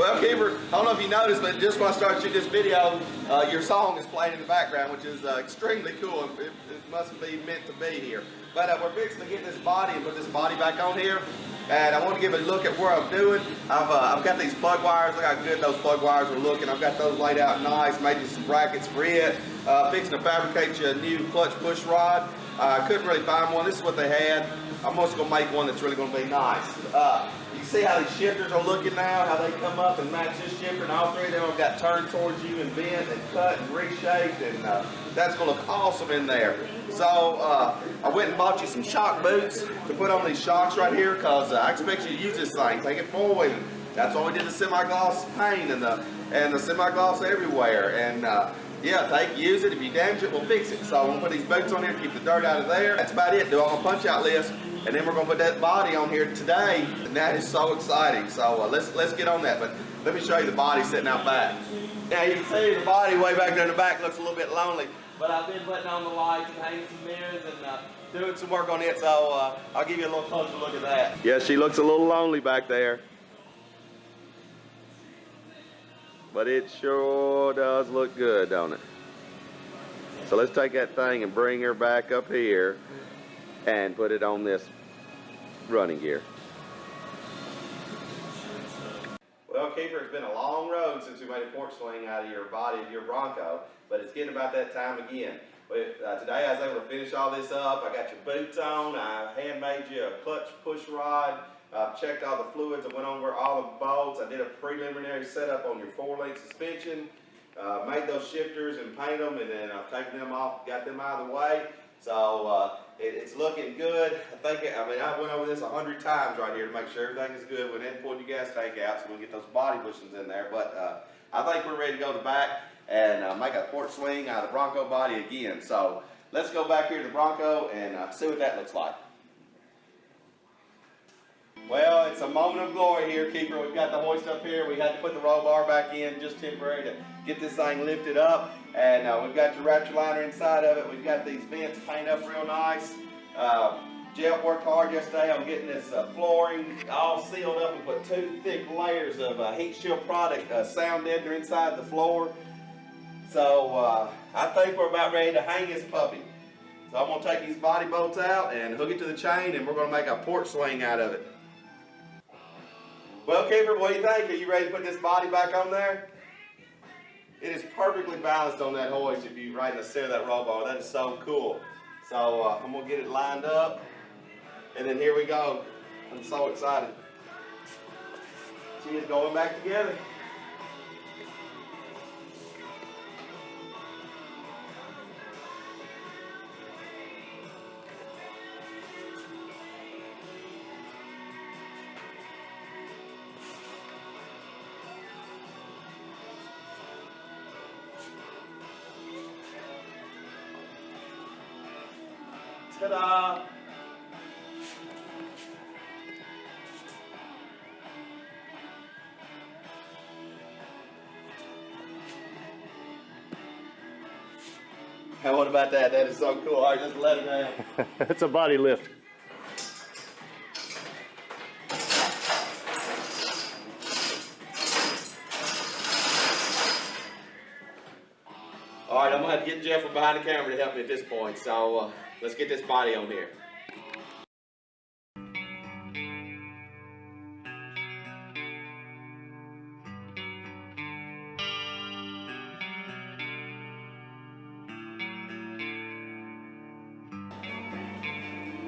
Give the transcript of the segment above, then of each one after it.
Well, Keeper, I don't know if you noticed, but just when I started shooting this video, your song is playing in the background, which is extremely cool. It must be meant to be here. But we're fixing to get this body and put this body back on here. And I want to give a look at where I'm doing. I've got these plug wires. Look how good those plug wires are looking. I've got those laid out nice, made you some brackets for it. Fixing to fabricate you a new clutch push rod. I couldn't really find one. This is what they had. I'm also going to make one that's really going to be nice. You see how these shifters are looking now, how they come up and match this shifter, and all three of them have got turned towards you and bent and cut and reshaped, and that's going to look awesome in there. So I went and bought you some shock boots to put on these shocks right here, because I expect you to use this thing. Take it forward. That's why we did the semi-gloss paint and the semi-gloss everywhere. And yeah, use it. If you damage it, we'll fix it. So I'm going to put these boots on here to keep the dirt out of there. That's about it. Do all my punch-out list. And then we're going to put that body on here today, and that is so exciting. So let's get on that. But let me show you the body sitting out back. Now you can see the body way back there in the back looks a little bit lonely. But I've been putting on the lights and hanging some mirrors and doing some work on it. So I'll give you a little closer look at that. Yeah, she looks a little lonely back there. But it sure does look good, don't it? So let's take that thing and bring her back up here and put it on this running gear. Well, Keeper, it's been a long road since we made a porch swing out of your body of your Bronco, but it's getting about that time again. Today I was able to finish all this up. I got your boots on. I hand-made you a clutch push rod. I've checked all the fluids. I went over all the bolts. I did a preliminary setup on your 4-link suspension. Made those shifters and painted them, and then I've taken them off, got them out of the way. So it's looking good. I went over this 100 times right here to make sure everything is good. We didn't pull your gas tank out, so we'll get those body bushings in there. But I think we're ready to go to the back and make a porch swing out of the Bronco body again. So let's go back here to the Bronco and see what that looks like. Well, it's a moment of glory here, Keeper. We've got the hoist up here. We had to put the roll bar back in just temporary to get this thing lifted up. And we've got your rapture liner inside of it. We've got these vents painted up real nice. Jeff worked hard yesterday on getting this flooring all sealed up and put 2 thick layers of heat shield product, sound deadener inside the floor. So I think we're about ready to hang this puppy. So I'm going to take these body bolts out and hook it to the chain, and we're going to make a porch swing out of it. Well, Keeper, what do you think? Are you ready to put this body back on there? It is perfectly balanced on that hoist if you right in the center of that roll bar. That is so cool. So I'm going to get it lined up, and then here we go. I'm so excited. She is going back together. Ta-da! Hey, what about that? That is so cool. All right, just let it down. It's a body lift. All right, I'm going to have to get Jeff from behind the camera to help me at this point. So let's get this body on here.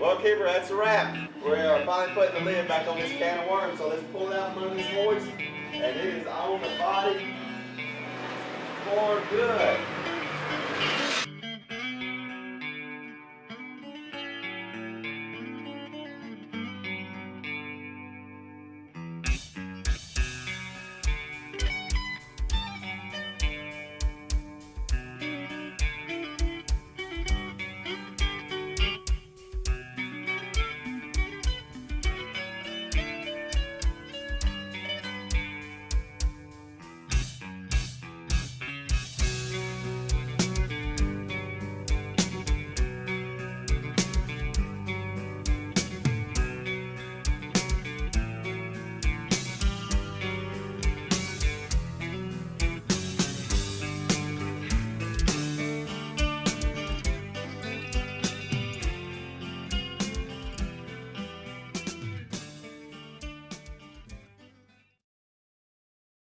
Well, Keeper, that's a wrap. We're finally putting the lid back on this can of worms. So let's pull it out from under this hoist. And it is on the body for good.